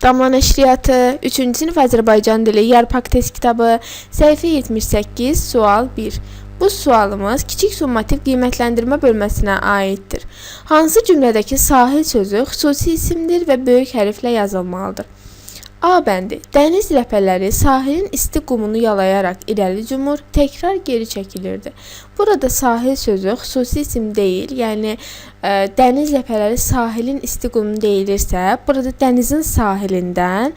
Damla Nəşriyyatı 3-cü sinif Azərbaycan dili Yarpak test kitabı səhifə 78 sual 1. Bu sualımız kiçik summativ qiymətləndirmə bölməsinə aiddir. Hansı cümlədəki sahil sözü xüsusi isimdir və böyük hərflə yazılmalıdır? A bəndi. Dəniz ləpələri sahilin isti qumunu yalayaraq irəli cumur, təkrar geri çəkilirdi. Burada sahil sözü xüsusi isim deyil, yəni dəniz ləpələri sahilin isti qumu deyilirsə, burada dənizin sahilindən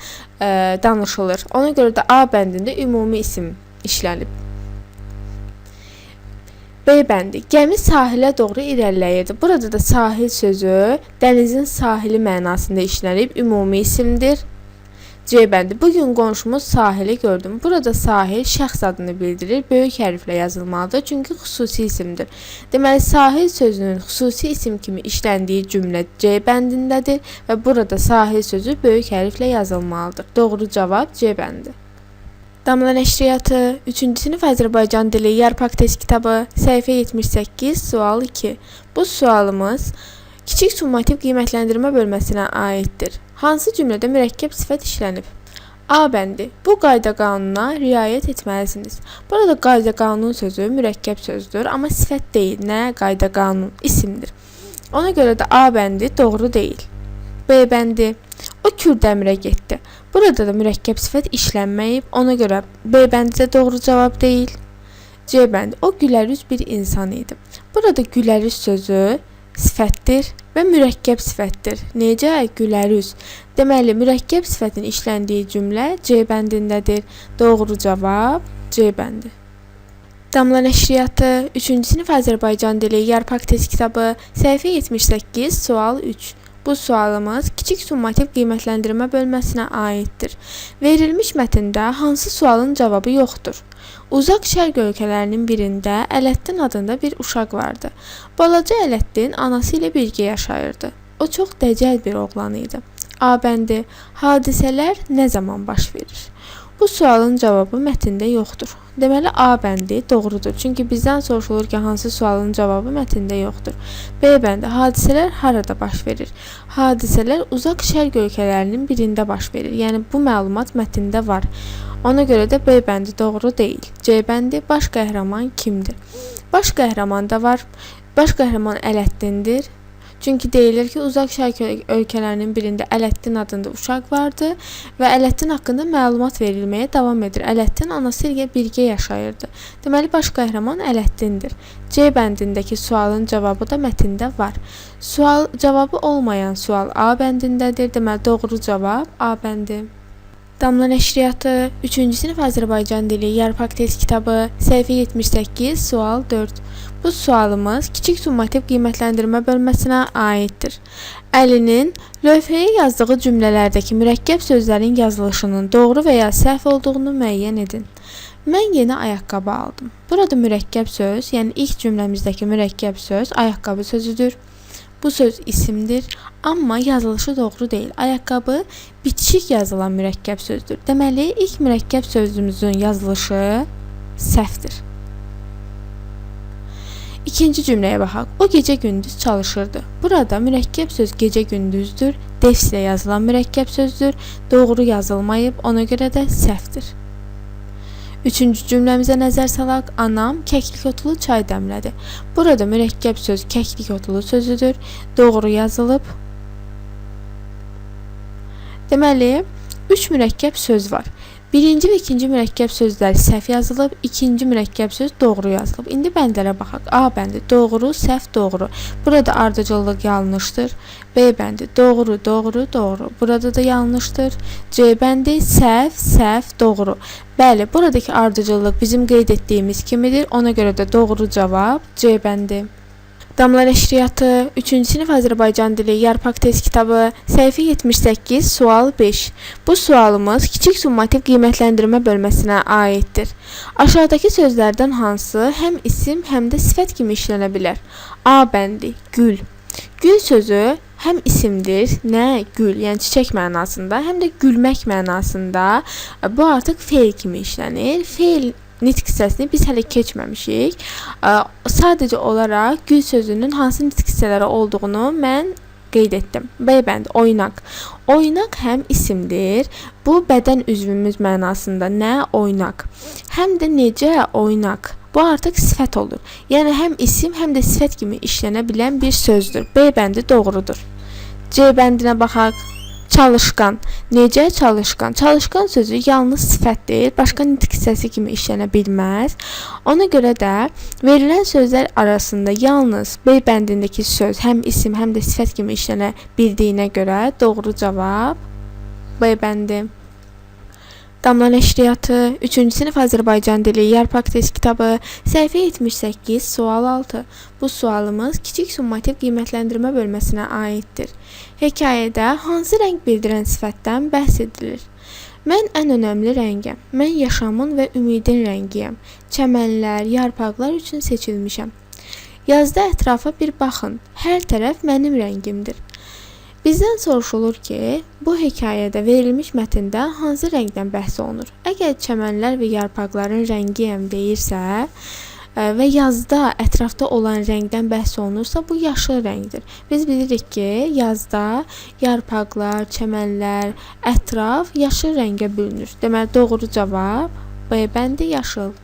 danışılır. Ona görə də A bəndində ümumi isim işlənib. B bəndi. Gəmi sahilə doğru irəliləyirdi. Burada da sahil sözü dənizin sahili mənasında işlənib, ümumi isimdir. C bəndi. Bugün qonşumuz sahili gördüm. Burada sahil şəxs adını bildirir. Böyük hərflə yazılmalıdır. Çünki xüsusi isimdir. Deməli, sahil sözünün xüsusi isim kimi işləndiyi cümlə C bəndindədir və burada sahil sözü böyük hərflə yazılmalıdır. Doğru cavab C bəndi. Damla Nəşriyyatı 3-cü sinif Azərbaycan dili Yarpak test kitabı səhifə 78 sual 2. Bu sualımız kiçik summativ qiymətləndirmə bölməsinə aiddir. Hansı cümlədə mürəkkəb sifət işlənib? A bəndi. Bu qayda qanuna riayət etməlisiniz. Burada qayda qanun sözü mürəkkəb sözdür, amma sifət deyil. Nə? Qayda qanun isimdir. Ona görə də A bəndi doğru deyil. B bəndi. O Kürdəmirə getdi. Burada da mürəkkəb sifət işlənməyib. Ona görə B bəndi də doğru cavab deyil. C bəndi. O gülərüz bir insan idi. Burada gülərüz sözü sifətdir və mürəkkəb sifətdir. Necə? Gülərüz. Deməli, mürəkkəb sifətin işləndiyi cümlə C bəndindədir. Doğru cavab C bəndi. Damla Nəşriyyatı 3-cü sinif Azərbaycan dili Yarpak test kitabı səhifə 78 sual 3. Bu sualımız kiçik summativ qiymətləndirmə bölməsinə aiddir. Verilmiş mətndə hansı sualın cavabı yoxdur? Uzaq şərq ölkələrinin birində Ələddin adında bir uşaq vardı. Balaca Ələddin anası ilə birgə yaşayırdı. O çox dəcəl bir oğlan idi. A bəndi. Hadisələr nə zaman baş verir? Bu sualın cavabı mətndə yoxdur. Deməli, A bəndi doğrudur. Çünki bizdən soruşulur ki, hansı sualın cavabı mətndə yoxdur. B bəndi. Hadisələr harada baş verir? Hadisələr uzaq şərq ölkələrinin birində baş verir. Yəni, bu məlumat mətndə var. Ona görə də B bəndi doğru deyil. C bəndi. Baş qəhrəman kimdir? Baş qəhrəman da var. Baş qəhrəman Ələddindir. Çünki deyilir ki, uzaq şərq ölkələrinin birində Ələddin adında uşaq vardı və Ələddin haqqında məlumat verilməyə davam edir. Ələddin anası ilə birgə yaşayırdı. Deməli, baş qəhrəman Ələddindir. C bəndindəki sualın cavabı da mətndə var. Cavabı olmayan sual A bəndindədir. Deməli, doğru cavab A bəndi. Damla Nəşriyyatı 3-cü sinif Azərbaycan dili Yarpak test kitabı səhifə 78 sual 4. Bu sualımız kiçik summativ qiymətləndirmə bölməsinə aiddir. Əlinin lövhəyə yazdığı cümlələrdəki mürəkkəb sözlərin yazılışının doğru və ya səhv olduğunu müəyyən edin. Mən yeni ayaqqabı aldım. Burada mürəkkəb söz, yəni ilk cümləmizdəki mürəkkəb söz ayaqqabı sözüdür. Bu söz isimdir, amma yazılışı doğru deyil. Ayaqqabı bitişik yazılan mürəkkəb sözdür. Deməli, ilk mürəkkəb sözümüzün yazılışı səhvdir. İkinci cümləyə baxaq. O gecə gündüz çalışırdı. Burada mürəkkəb söz gecə gündüzdür. Defs ilə yazılan mürəkkəb sözdür. Doğru yazılmayıb, ona görə də səhvdir. Üçüncü cümləmizə nəzər salaq. Anam kəklik otlu çay dəmlədi. Burada mürəkkəb söz kəklik otlu sözüdür. Doğru yazılıb. Deməli, 3 mürəkkəb söz var. Birinci və ikinci mürəkkəb sözlər səhv yazılıb, ikinci mürəkkəb söz doğru yazılıb. İndi bəndlərə baxaq. A bəndi doğru, səhv, doğru. Burada ardıcıllıq yanlışdır. B bəndi doğru, doğru, doğru. Burada da yanlışdır. C bəndi səhv, səhv, doğru. Bəli, buradakı ardıcıllıq bizim qeyd etdiyimiz kimidir. Ona görə də doğru cavab C bəndi. Damla Nəşriyyatı 3-cü sinif Azərbaycan dili Yarpak test kitabı səhifə 78 sual 5. Bu sualımız kiçik summativ qiymətləndirmə bölməsinə aiddir. Aşağıdakı sözlərdən hansı həm isim, həm də sifət kimi işlənə bilər? A bəndi gül. Gül sözü həm isimdir, nə gül, yəni çiçək mənasında, həm də gülmək mənasında. Bu artıq feil kimi işlənir. Feil nitq hissəsini biz hələ keçməmişik. Sadəcə olaraq gül sözünün hansı nitq hissələri olduğunu mən qeyd etdim. B bəndi oynaq. Oynaq həm isimdir. Bu bədən üzvümüz mənasında nə oynaq. Həm də necə oynaq. Bu artıq sifət olur. Yəni həm isim, həm də sifət kimi işlənə bilən bir sözdür. B bəndi doğrudur. C bəndinə baxaq. Çalışqan. Necə çalışqan? Çalışqan sözü yalnız sifətdir, başqa nitq hissəsi kimi işlənə bilməz. Ona görə də verilən sözlər arasında yalnız B bəndindəki söz həm isim, həm də sifət kimi işlənə bildiyinə görə doğru cavab B bəndi. Damla nəşriyyatı 3-cü sinif Azərbaycan dili yarpaq test kitabı səhifə 78 sual 6. Bu sualımız kiçik summativ qiymətləndirmə bölməsinə aiddir. Hekayədə hansı rəng bildirən sifətdən bəhs edilir? Mən ən önəmli rəngəm. Mən yaşamın və ümidin rəngiyəm. Çəmənlər, yarpaqlar üçün seçilmişəm. Yazda ətrafa bir baxın. Hər tərəf mənim rəngimdir. Bizdən soruşulur ki, bu hekayədə verilmiş mətndə hansı rəngdən bəhs olunur? Əgər çəmənlər və yarpaqların rəngiyəm deyirsə və yazda ətrafda olan rəngdən bəhs olunursa, bu yaşıl rəngdir. Biz bilirik ki, yazda yarpaqlar, çəmənlər, ətraf yaşıl rəngə bölünür. Deməli, doğru cavab B bəndi yaşıl.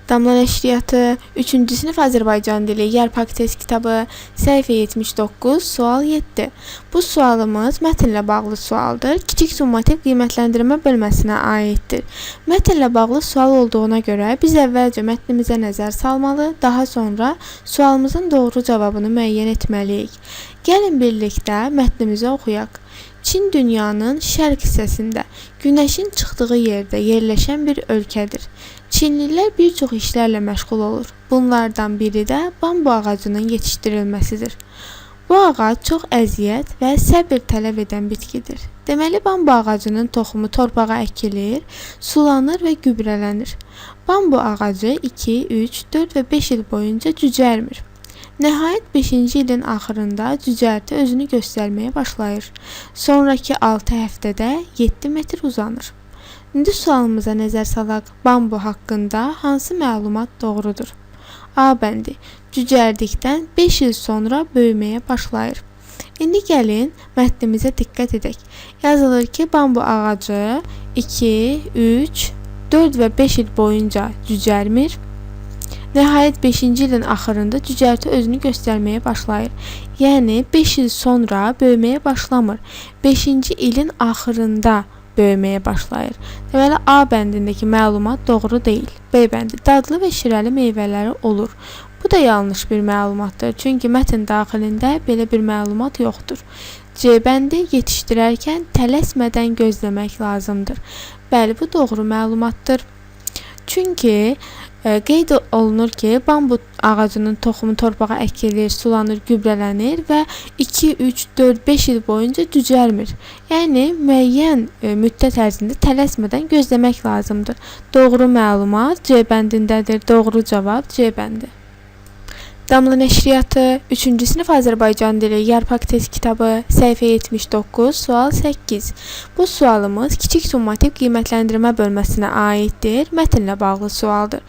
Damla nəşriyyatı 3-cü sinif Azərbaycan dili yarpaq test kitabı səhifə 79 sual 7. Bu sualımız mətnlə bağlı sualdır. Kiçik summativ qiymətləndirmə bölməsinə aiddir. Mətnlə bağlı sual olduğuna görə biz əvvəlcə mətnimizə nəzər salmalı, daha sonra sualımızın doğru cavabını müəyyən etməliyik. Gəlin birlikdə mətnimizi oxuyaq. Çin dünyanın şərq hissəsində, günəşin çıxdığı yerdə yerləşən bir ölkədir. Çinlilər bir çox işlərlə məşğul olur. Bunlardan biri də bambu ağacının yetişdirilməsidir. Bu ağac çox əziyyət və səbir tələb edən bitkidir. Deməli, bambu ağacının toxumu torpağa əkilir, sulanır və gübrələnir. Bambu ağacı 2, 3, 4 və 5 il boyunca cücərmir. Nəhayət 5-ci ilin axırında cücərti özünü göstərməyə başlayır. Sonraki 6 həftədə 7 metr uzanır. İndi sualımıza nəzər salaq. Bambu haqqında hansı məlumat doğrudur? A bəndi. Cücərdikdən 5 il sonra böyüməyə başlayır. İndi gəlin mətnimizə diqqət edək. Yazılır ki, bambu ağacı 2, 3, 4 və 5 il boyunca cücərmir. Nəhayət 5-ci ilin axırında cücərti özünü göstərməyə başlayır. Yəni 5 il sonra böyüməyə başlamır. 5-ci ilin axırında böyüməyə başlayır. Deməli, A bəndindəki məlumat doğru deyil. B bəndi. Dadlı və şirəli meyvələri olur. Bu da yanlış bir məlumatdır. Çünki mətn daxilində belə bir məlumat yoxdur. C bəndi yetişdirərkən tələsmədən gözləmək lazımdır. Bəli, bu doğru məlumatdır. Çünki qeyd olunur ki, bambu ağacının toxumu torpağa əkilir, sulanır, gübrələnir və 2, 3, 4, 5 il boyunca cücərmir. Yəni, müəyyən müddət ərzində tələsmədən gözləmək lazımdır. Doğru məlumat C bəndindədir. Doğru cavab C bəndi. Damla nəşriyyatı 3-cü sinif Azərbaycan dili yarpaq test kitabı səhifə 79 sual 8. Bu sualımız kiçik summativ qiymətləndirmə bölməsinə aiddir. Mətnlə bağlı sualdır.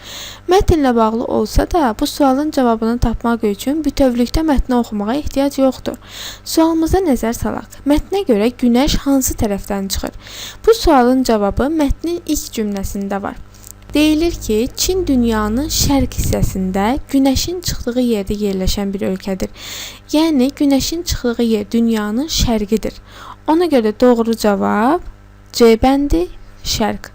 Mətnlə bağlı olsa da bu sualın cavabını tapmaq üçün bütövlükdə mətni oxumağa ehtiyac yoxdur. Sualımıza nəzər salaq. Mətnə görə günəş hansı tərəfdən çıxır? Bu sualın cavabı mətnin ilk cümləsində var. Deyilir ki, Çin dünyanın şərq hissəsində günəşin çıxdığı yerdə yerləşən bir ölkədir. Yəni, günəşin çıxdığı yer dünyanın şərqidir. Ona görə doğru cavab C bəndi şərq.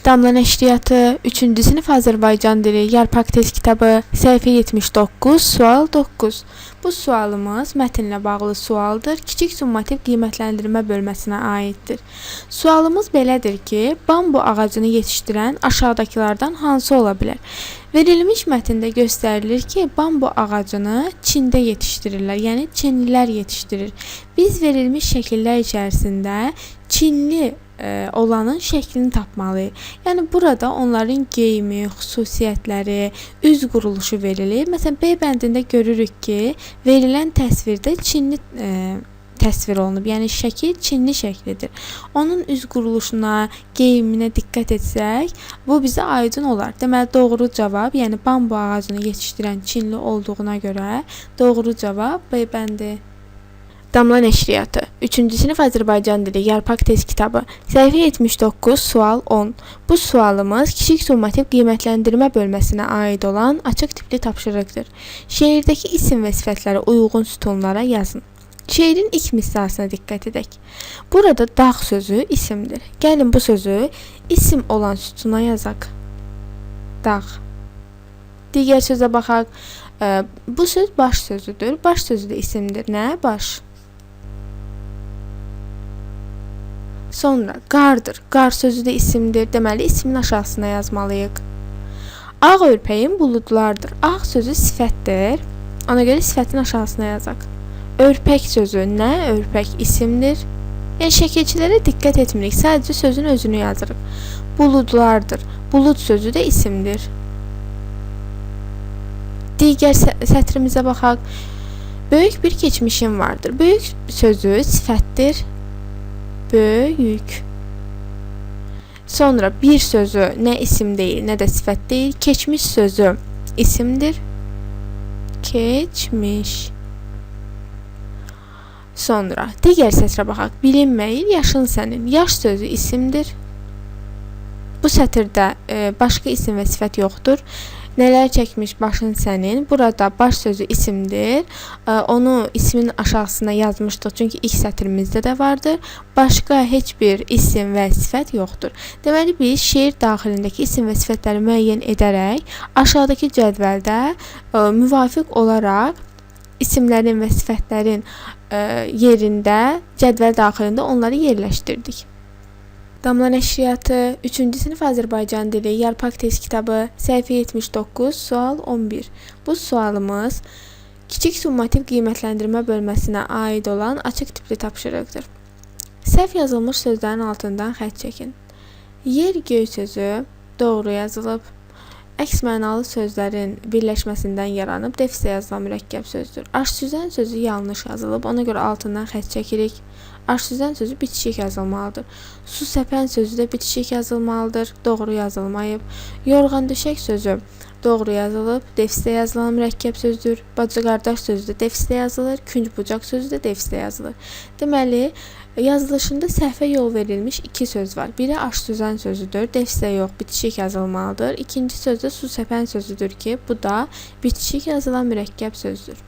Damla nəşriyyatı 3-cü sinif Azərbaycan dili yarpaq test kitabı səhifə 79 sual 9. Bu sualımız mətnlə bağlı sualdır. Kiçik summativ qiymətləndirmə bölməsinə aiddir. Sualımız belədir ki, bambu ağacını yetişdirən aşağıdakılardan hansı ola bilər? Verilmiş mətndə göstərilir ki, bambu ağacını Çində yetişdirirlər, yəni Çinlilər yetişdirir. Biz verilmiş şəkillər içərisində Çinli olanın şəklini tapmalıyıq. Yəni, burada onların geyimi, xüsusiyyətləri, üz quruluşu verilir. Məsələn, B bəndində görürük ki, verilən təsvirdə Çinli təsvir olunub. Yəni şəkil Çinli şəklidir. Onun üz quruluşuna, geyiminə diqqət etsək, bu bizə aydın olar. Deməli doğru cavab, yəni bambu ağacını yetişdirən Çinli olduğuna görə doğru cavab B bəndi. Damla nəşriyyatı 3-cü sinif Azərbaycan dili yarpaq test kitabı. Səhifə 79, sual 10. Bu sualımız kiçik summativ qiymətləndirmə bölməsinə aid olan açıq tipli tapşırıqdır. Şeirdəki isim və sifətlərə uyğun sütunlara yazın. Şeirin ilk misrasına diqqət edək. Burada dağ sözü isimdir. Gəlin bu sözü isim olan sütuna yazaq. Dağ. Digər sözə baxaq. Bu söz baş sözüdür. Baş sözü də isimdir. Nə? Baş. Sonra qardır. Qar sözü də isimdir. Deməli ismin aşağısına yazmalıyıq. Ağ örpəyin buludlardır. Ağ sözü sifətdir. Ona görə sifətin aşağısına yazaq. Örpək sözü nə? Örpək isimdir. Yəni şəkilçilərə diqqət etmirik. Sadəcə sözün özünü yazırıq. Buludlardır. Bulud sözü də isimdir. Digər sətrimizə baxaq. Böyük bir keçmişim vardır. Böyük sözü sifətdir. Böyük. Sonra bir sözü nə isim deyil, nə də sifət deyil. Keçmiş sözü isimdir. Keçmiş. Sonra digər sətrə baxaq. Bilinməyir, yaşın sənin. Yaş sözü isimdir. Bu sətirdə başqa isim və sifət yoxdur. Nələr çəkmiş başın sənin. Burada baş sözü isimdir. Onu ismin aşağısına yazmışdıq. Çünki ilk sətrimizdə də vardır. Başqa heç bir isim və sifət yoxdur. Deməli biz şeir daxilindəki isim və sifətləri müəyyən edərək aşağıdakı cədvəldə müvafiq olaraq isimlərin və sifətlərin yerində cədvəl daxilində onları yerləşdirdik. Damla nəşriyyatı 3-cü sinif Azərbaycan dili yarpaq test kitabı. Səhifə 79, sual 11. Bu sualımız kiçik summativ qiymətləndirmə bölməsinə aid olan açıq tipli tapşırıqdır. Səhv yazılmış sözlərin altından xətt çəkin. Yer, göy sözü doğru yazılıb. Əks mənalı sözlərin birləşməsindən yaranıb defisdə yazılan mürəkkəb sözdür. Aş-süzən sözü yanlış yazılıb. Ona görə altından xətt çəkirik. Aş-süzən sözü bitişik yazılmalıdır. Su səpən sözü də bitişik yazılmalıdır. Doğru yazılmayıb. Yorğan döşək sözü doğru yazılıb. Defisdə yazılan mürəkkəb sözdür. Bacı qardaş sözü də defisdə yazılır. Künc bucaq sözü də defisdə yazılır. Deməli, yazılışında səhvə yol verilmiş iki söz var. Biri aş-süzən sözüdür. Defisdə yox, bitişik yazılmalıdır. İkinci söz də su səpən sözüdür ki, bu da bitişik yazılan mürəkkəb sözdür.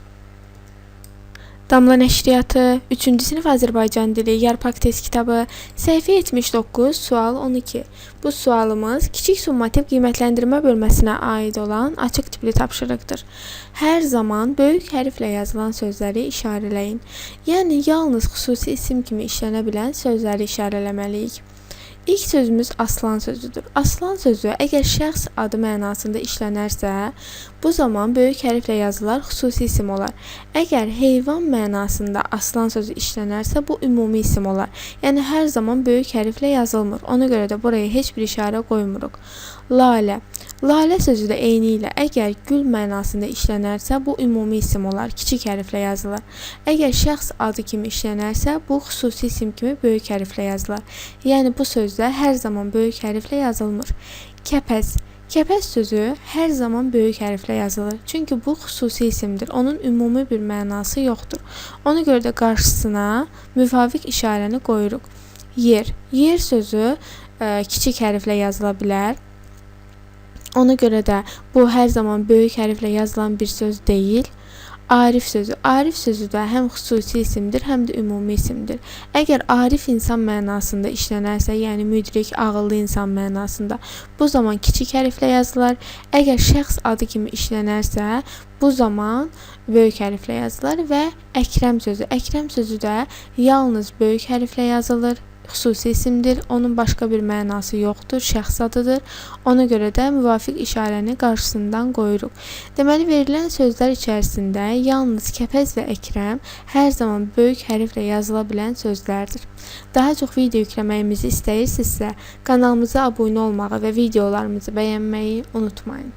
Damla nəşriyyatı 3-cü sinif Azərbaycan dili yarpaq test kitabı. Səhifə 79, sual 12. Bu sualımız kiçik summativ qiymətləndirmə bölməsinə aid olan açıq tipli tapşırıqdır. Hər zaman böyük hərflə yazılan sözləri işarələyin. Yəni yalnız xüsusi isim kimi işlənə bilən sözləri işarələməliyik. İlk sözümüz aslan sözüdür. Aslan sözü əgər şəxs adı mənasında işlənərsə, bu zaman böyük hərflə yazılar xüsusi isim olar. Əgər heyvan mənasında aslan sözü işlənərsə, bu ümumi isim olar. Yəni hər zaman böyük hərflə yazılmır. Ona görə də buraya heç bir işarə qoymuruq. Lalə. Lalə sözü də eyni ilə əgər gül mənasında işlənərsə, bu ümumi isim olar, kiçik hərflə yazılır. Əgər şəxs adı kimi işlənərsə, bu xüsusi isim kimi böyük hərflə yazılır. Yəni bu sözdə hər zaman böyük hərflə yazılmır. Kəpəz. Kəpəz sözü hər zaman böyük hərflə yazılır. Çünki bu xüsusi isimdir. Onun ümumi bir mənası yoxdur. Ona görə də qarşısına müvafiq işarəni qoyuruq. Yer. Yer sözü kiçik hərflə yazıla bilər. Ona görə də bu hər zaman böyük hərflə yazılan bir söz deyil. Arif sözü. Arif sözü də həm xüsusi isimdir, həm də ümumi isimdir. Əgər arif insan mənasında işlənərsə, yəni müdrik, ağıllı insan mənasında, bu zaman kiçik hərflə yazılır. Əgər şəxs adı kimi işlənərsə, bu zaman böyük hərflə yazılır və Əkrəm sözü. Əkrəm sözü də yalnız böyük hərflə yazılır. Xüsusi isimdir, onun başqa bir mənası yoxdur, şəxs adıdır. Ona görə də müvafiq işarəni qarşısından qoyuruq. Deməli, verilən sözlər içərisində yalnız kəpəz və əkrəm hər zaman böyük hərflə yazıla bilən sözlərdir. Daha çox video yükləməyimizi istəyirsinizsə, kanalımıza abunə olmağı və videolarımızı bəyənməyi unutmayın.